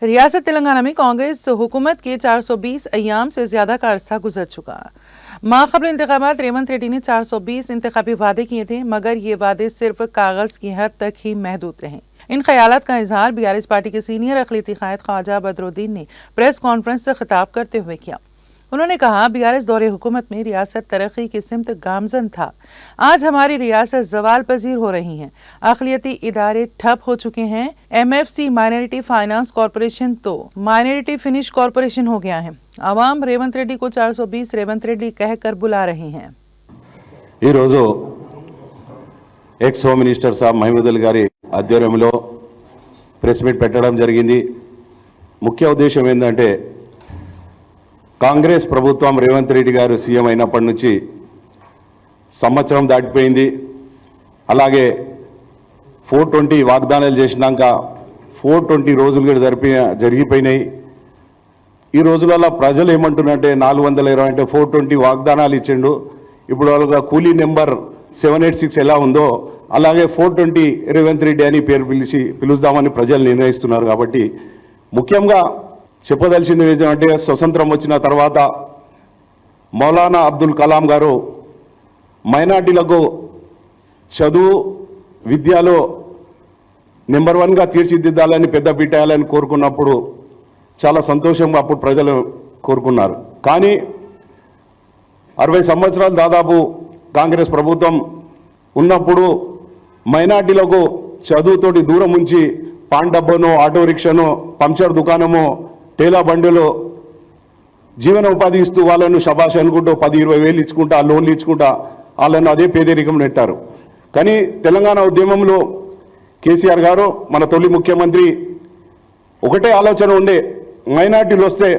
रियासत तेलंगाना में कांग्रेस हुकूमत के 420 अय्याम से ज्यादा का अरसा गुजर चुका। माक़बल इंतखाबात रेवंत रेड्डी ने 420 इंतखाबी वादे किए थे, मगर ये वादे सिर्फ कागज की हद तक ही महदूद रहे। इन ख्यालात का इजहार बीआरएस पार्टी के सीनियर अक़लियती क़ायद ख्वाजा बदरुद्दीन ने प्रेस कॉन्फ्रेंस से खिताब करते हुए किया। उन्होंने कहा, बीआरएस दौरे हुकूमत में रियासत तरक्की की सिमत गामजन था। आज हमारी रियासत जवाल पजीर हो रही है। अक़लियती इदारे ठप हो चुके हैं। MFC माइनॉरिटी फाइनेंस कॉरपोरेशन तो माइनॉरिटी फिनिश कॉरपोरेशन हो गया है। आवाम रेवंत रेड्डी को 420 रेवंत रेड्डी कहकर बुला रहे हैं। एक्स होम मिनिस्टर साहब महमूदुल गारी ఆధ్వర్యంలో ప్రెస్ మీట్ పెట్టడం జరిగింది। ముఖ్య ఉద్దేశం ఏంటంటే కాంగ్రెస్ ప్రభుత్వం రేవంత్ రెడ్డి గారు సీఎం అయినప్పటి నుంచి సంవత్సరం దాటిపోయింది। అలాగే 420 వాగ్దానాలు చేసినాక 420 రోజులు కూడా జరిగిపోయినాయి। ఈ రోజులలో ప్రజలు ఏమంటున్నారంటే 420 అంటే 420 వాగ్దానాలు ఇచ్చిండు। ఇప్పుడు వాళ్ళగా కూలీ నెంబర్ 786 ఎలా ఉందో అలాగే 420 రేవంత్ రెడ్డి అని పేరు పిలుస్తామని ప్రజలు నిర్ణయిస్తున్నారు। కాబట్టి ముఖ్యంగా చెప్పదలిచింది ఏంటంటే స్వతంత్రం వచ్చిన తర్వాత మౌలానా అబ్దుల్ కలాం గారు మైనార్టీలకు చదువు విద్యలో నెంబర్ 1గా తీర్చిదిద్దాలని పెద్దపీట వేయాలని కోరుకున్నప్పుడు చాలా సంతోషంగా అప్పుడు ప్రజలు కోరుకున్నారు। కానీ 60 సంవత్సరాలు దాదాపు కాంగ్రెస్ ప్రభుత్వం ఉన్నప్పుడు మైనార్టీలకు చదువుతోటి దూరం ఉంచి పాన్ డబ్బను, ఆటో రిక్షాను, పంచర్ దుకాణము, టేలా బండిలో జీవన ఉపాధి ఇస్తూ వాళ్ళను శబాష్ అనుకుంటూ 10-20 వేలు ఇచ్చుకుంటా లోన్లు ఇచ్చుకుంటా వాళ్ళను అదే పేదరికం నెట్టారు। కానీ తెలంగాణ ఉద్యమంలో కేసీఆర్ గారు మన తొలి ముఖ్యమంత్రి ఒకటే ఆలోచన ఉండే, మైనార్టీలు వస్తే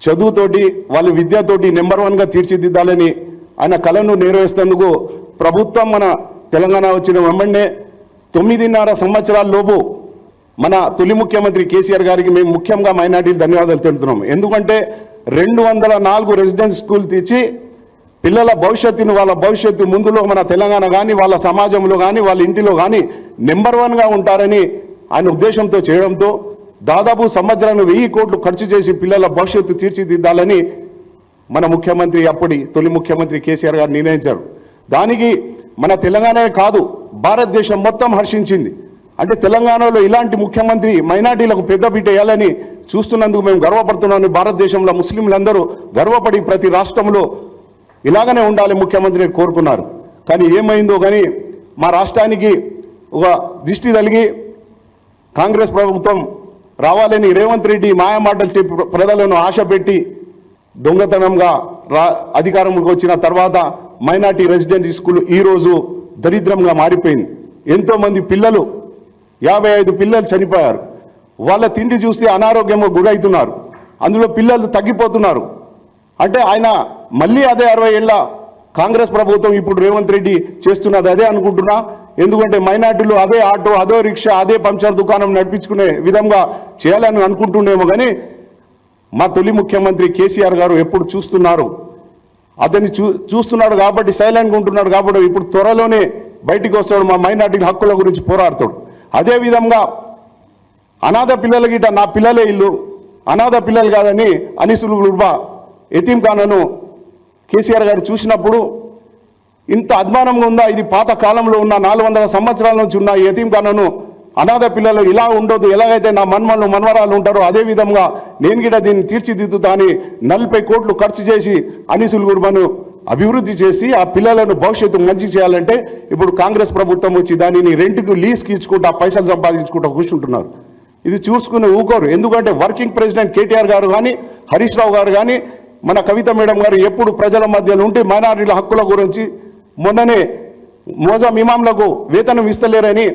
చదువుతోటి వాళ్ళ విద్యతోటి నెంబర్ 1గా తీర్చిదిద్దాలని ఆయన కళను నెరవేర్చేందుకు ప్రభుత్వం మన తెలంగాణ వచ్చిన వెంబడే 9.5 సంవత్సరాల లోపు మన తొలి ముఖ్యమంత్రి కేసీఆర్ గారికి మేము ముఖ్యంగా మైనార్టీలు ధన్యవాదాలు తెలుపుతున్నాం। ఎందుకంటే 204 రెసిడెన్స్ స్కూల్ తెచ్చి పిల్లల భవిష్యత్తును వాళ్ళ భవిష్యత్తు ముందులో మన తెలంగాణ కానీ వాళ్ళ సమాజంలో కానీ వాళ్ళ ఇంటిలో కానీ నెంబర్ 1గా ఉంటారని ఆయన ఉద్దేశంతో చేయడంతో దాదాపు సంవత్సరానికి 1000 కోట్లు ఖర్చు చేసి పిల్లల భవిష్యత్తు తీర్చిదిద్దాలని మన ముఖ్యమంత్రి అప్పటి తొలి ముఖ్యమంత్రి కేసీఆర్ గారు నిర్ణయించారు। దానికి మన తెలంగాణే కాదు భారతదేశం మొత్తం హర్షించింది। అంటే తెలంగాణలో ఇలాంటి ముఖ్యమంత్రి మైనార్టీలకు పెద్దపీట వేయాలని చూస్తున్నందుకు మేము గర్వపడుతున్నామని భారతదేశంలో ముస్లింలందరూ గర్వపడి ప్రతి రాష్ట్రంలో ఇలాగనే ఉండాలి ముఖ్యమంత్రిని కోరుకున్నారు। కానీ ఏమైందో కానీ మా రాష్ట్రానికి ఒక దిష్టి తగిలి కాంగ్రెస్ ప్రభుత్వం రావాలని రేవంత్ రెడ్డి మాయమాటలు చెప్పి ప్రజలను ఆశ పెట్టి దొంగతనంగా అధికారంలోకి వచ్చిన తర్వాత మైనార్టీ రెసిడెన్సీ స్కూల్ ఈరోజు దరిద్రంగా మారిపోయింది। ఎంతోమంది పిల్లలు 55 పిల్లలు చనిపోయారు। వాళ్ళ తిండి చూస్తే అనారోగ్యంగా గురవుతున్నారు। అందులో పిల్లలు తగ్గిపోతున్నారు। అంటే ఆయన మళ్ళీ అదే 60 ఏళ్ళ కాంగ్రెస్ ప్రభుత్వం ఇప్పుడు రేవంత్ రెడ్డి చేస్తున్నది అదే అనుకుంటున్నా। ఎందుకంటే మైనార్టీలు అదే ఆటో, అదే రిక్షా, అదే పంచర్ దుకాణం నడిపించుకునే విధంగా చేయాలని అనుకుంటుండేమో కానీ మా తొలి ముఖ్యమంత్రి కేసీఆర్ గారు ఎప్పుడు చూస్తున్నారు, అతన్ని చూస్తున్నాడు కాబట్టి సైలెంట్గా ఉంటున్నాడు కాబట్టి ఇప్పుడు త్వరలోనే బయటికి వస్తాడు, మా మైనార్టీ హక్కుల గురించి పోరాడుతాడు। అదేవిధంగా అనాథ పిల్లల గిట్ట నా పిల్లలే ఇల్లు, అనాథ పిల్లలు కాదని అనిసులు ఎతీం ఖానాను కేసీఆర్ గారు చూసినప్పుడు ఇంత అద్మానంగా ఉందా, ఇది పాత కాలంలో ఉన్న 400 సంవత్సరాల నుంచి ఉన్న ఎతీం ఖానాను అనాథ పిల్లలు ఇలా ఉండదు, ఎలాగైతే నా మన్మలు మనవరాలు ఉంటారో అదే విధంగా నేను కూడా దీన్ని తీర్చిదిద్దుతా అని 40 కోట్లు ఖర్చు చేసి అనిసుల్ గుర్బాను అభివృద్ధి చేసి ఆ పిల్లలను భవిష్యత్తు మంచి చేయాలంటే ఇప్పుడు కాంగ్రెస్ ప్రభుత్వం వచ్చి దానిని రెంట్కు లీజ్కి ఇచ్చుకుంటూ పైసలు సంపాదించుకుంటూ కూర్చుంటున్నారు। ఇది చూసుకుని ఊకోరు। ఎందుకంటే వర్కింగ్ ప్రెసిడెంట్ కేటీఆర్ గారు కానీ, హరీష్ రావు గారు కానీ, మన కవిత మేడం గారు ఎప్పుడు ప్రజల మధ్యలో ఉంటే మైనారిటీల హక్కుల గురించి మొన్ననే మోజాం ఇమాంలకు వేతనం ఇస్తలేరని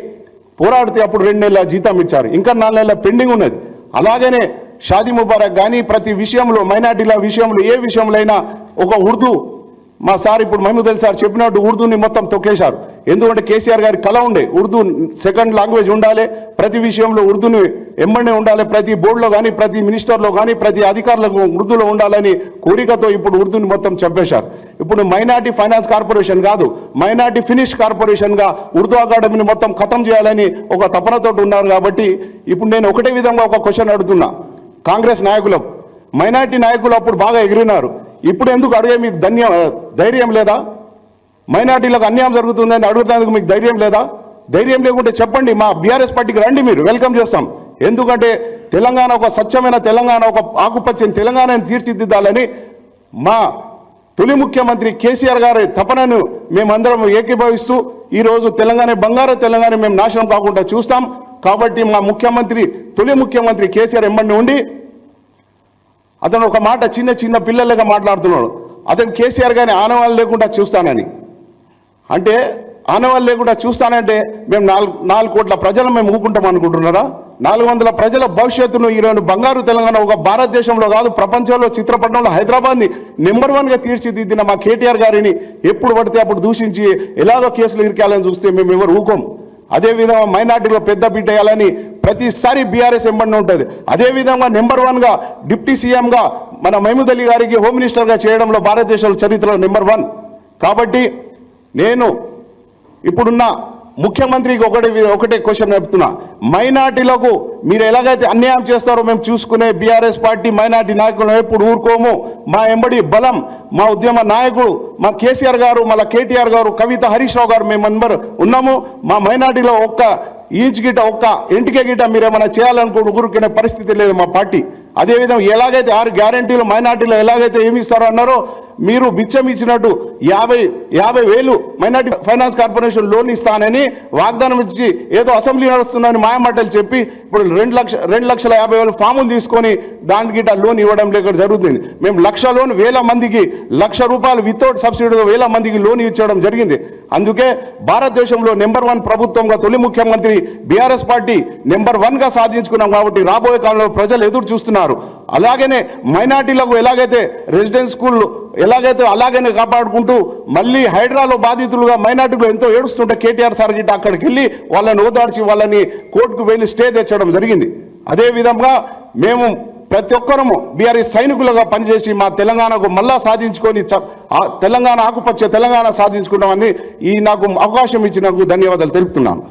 పోరాడితే అప్పుడు 2 నెలల జీతం ఇచ్చారు, ఇంకా 4 నెలల పెండింగ్ ఉన్నది। అలాగనే షాదీ ముబారక్ కానీ ప్రతి విషయంలో మైనార్టీల విషయంలో ఏ విషయంలో అయినా ఒక ఉర్దూ మా సార్ ఇప్పుడు మహమూద్ అలీ సార్ చెప్పినట్టు ఉర్దూని మొత్తం తొక్కేశారు। ఎందుకంటే కేసీఆర్ గారి కళ ఉండే ఉర్దూ సెకండ్ లాంగ్వేజ్ ఉండాలి, ప్రతి విషయంలో ఉర్దూని ఎంబడే ఉండాలి, ప్రతి బోర్డులో కానీ ప్రతి మినిస్టర్లో కానీ ప్రతి అధికారులకు ఉర్దూలో ఉండాలని కోరికతో ఇప్పుడు ఉర్దూని మొత్తం చంపేశారు. ఇప్పుడు మైనార్టీ ఫైనాన్స్ కార్పొరేషన్ కాదు, మైనార్టీ ఫినిష్ కార్పొరేషన్గా ఉర్దూ అకాడమీని మొత్తం ఖతం చేయాలని ఒక తపనతో ఉన్నారు. కాబట్టి ఇప్పుడు నేను ఒకటే విధంగా ఒక క్వశ్చన్ అడుగుతున్నా కాంగ్రెస్ నాయకులకు. మైనార్టీ నాయకులు అప్పుడు బాగా ఎగిరినారు, ఇప్పుడు ఎందుకు అడిగే మీకు ధైర్యం లేదా? మైనార్టీలకు అన్యాయం జరుగుతుందని అడుగుతానికి మీకు ధైర్యం లేదా? ధైర్యం లేకుంటే చెప్పండి, మా బీఆర్ఎస్ పార్టీకి రండి, మీరు వెల్కమ్ చేస్తాం. ఎందుకంటే తెలంగాణ ఒక స్వచ్ఛమైన తెలంగాణ, ఒక ఆకుపచ్చని తెలంగాణని తీర్చిదిద్దాలని మా తొలి ముఖ్యమంత్రి కేసీఆర్ గారి తపనను మేమందరం ఏకీభవిస్తూ ఈరోజు తెలంగాణ బంగారు తెలంగాణ మేము నాశనం కాకుండా చూస్తాం. కాబట్టి మా ముఖ్యమంత్రి తొలి ముఖ్యమంత్రి కేసీఆర్ ఎమ్మడిని ఉండి అతను ఒక మాట చిన్న చిన్న పిల్లలుగా మాట్లాడుతున్నాడు. అతను కేసీఆర్ గారిని ఆనవాళ్ళు లేకుండా చూస్తానని అంటే, ఆనవాళ్ళు లేకుండా చూస్తానంటే మేము 4 కోట్ల ప్రజలు మేము ఊకుంటాం అనుకుంటున్నారా? 400 ప్రజల భవిష్యత్తును ఈరోజు బంగారు తెలంగాణ ఒక భారతదేశంలో కాదు ప్రపంచంలో చిత్రపటంలో హైదరాబాద్ని నెంబర్ 1గా తీర్చిదిద్దిన మా కేటీఆర్ గారిని ఎప్పుడు పడితే అప్పుడు దూషించి ఎలాగో కేసులు ఇరికాలని చూస్తే మేము ఎవరు ఊకోం. అదేవిధంగా మైనార్టీలో పెద్ద పీట వేయాలని ప్రతిసారి బీఆర్ఎస్ ఎంబడిన ఉంటుంది. అదేవిధంగా నెంబర్ 1గా డిప్యూటీ సీఎంగా మన మహమూద్ అలీ గారికి హోమ్ మినిస్టర్గా చేయడంలో భారతదేశ చరిత్రలో నెంబర్ 1. కాబట్టి నేను ఇప్పుడున్న ముఖ్యమంత్రికి ఒకటే క్వశ్చన్ చెప్తున్నా, మైనార్టీలకు మీరు ఎలాగైతే అన్యాయం చేస్తారో మేము చూసుకునే బీఆర్ఎస్ పార్టీ మైనార్టీ నాయకులు ఎప్పుడు ఊరుకోము. మా ఎంబడి బలం, మా ఉద్యమ నాయకుడు మా కేసీఆర్ గారు, మళ్ళీ కేటీఆర్ గారు, కవిత, హరీష్ రావు గారు మేమందరూ ఉన్నాము. మా మైనార్టీలో ఒక్క ఇంచ్ గిట ఒక్క ఇంటికే గిట మీరేమైనా చేయాలనుకుంటూ ఊరుకునే పరిస్థితి లేదు మా పార్టీ. అదేవిధంగా ఎలాగైతే 6 గ్యారంటీలు మైనార్టీలో ఎలాగైతే ఏమి ఇస్తారో అన్నారో మీరు బిచ్చం ఇచ్చినట్టు 50,000 మైనార్టీ ఫైనాన్స్ కార్పొరేషన్ లోన్ ఇస్తానని వాగ్దానం ఇచ్చి ఏదో అసెంబ్లీ నడుస్తుందని మాయమాటలు చెప్పి ఇప్పుడు 2,50,000 ఫాములు తీసుకొని దానికి గిట్ట లోన్ ఇవ్వడం లేక జరుగుతుంది. మేము 1,00,000 లోన్ 1,000 మందికి ₹1,00,000 వితౌట్ సబ్సిడీతో 1,000 మందికి లోన్ ఇచ్చడం జరిగింది. అందుకే భారతదేశంలో నెంబర్ 1 ప్రభుత్వంగా తొలి ముఖ్యమంత్రి బీఆర్ఎస్ పార్టీ నెంబర్ 1గా సాధించుకున్నాం. కాబట్టి రాబోయే కాలంలో ప్రజలు ఎదురు చూస్తున్నారు. అలాగనే మైనార్టీలకు ఎలాగైతే రెసిడెన్స్ స్కూళ్ళు ఎలాగైతే అలాగనే కాపాడుకుంటూ మళ్ళీ హైడ్రాలో బాధితులుగా మైనార్టీలు ఎంతో ఏడుస్తుంటే కేటీఆర్ సార్ గిట్ట అక్కడికి వెళ్ళి వాళ్ళని ఓదార్చి వాళ్ళని కోర్టుకు వెళ్ళి స్టే తెచ్చడం జరిగింది. అదేవిధంగా మేము ప్రతి ఒక్కరము బీఆర్ఎస్ సైనికులుగా పనిచేసి మా తెలంగాణకు మళ్ళా సాధించుకొని తెలంగాణ ఆకుపచ్చ తెలంగాణ సాధించుకున్నామని నాకు అవకాశం ఇచ్చినందుకు ధన్యవాదాలు తెలుపుతున్నాను.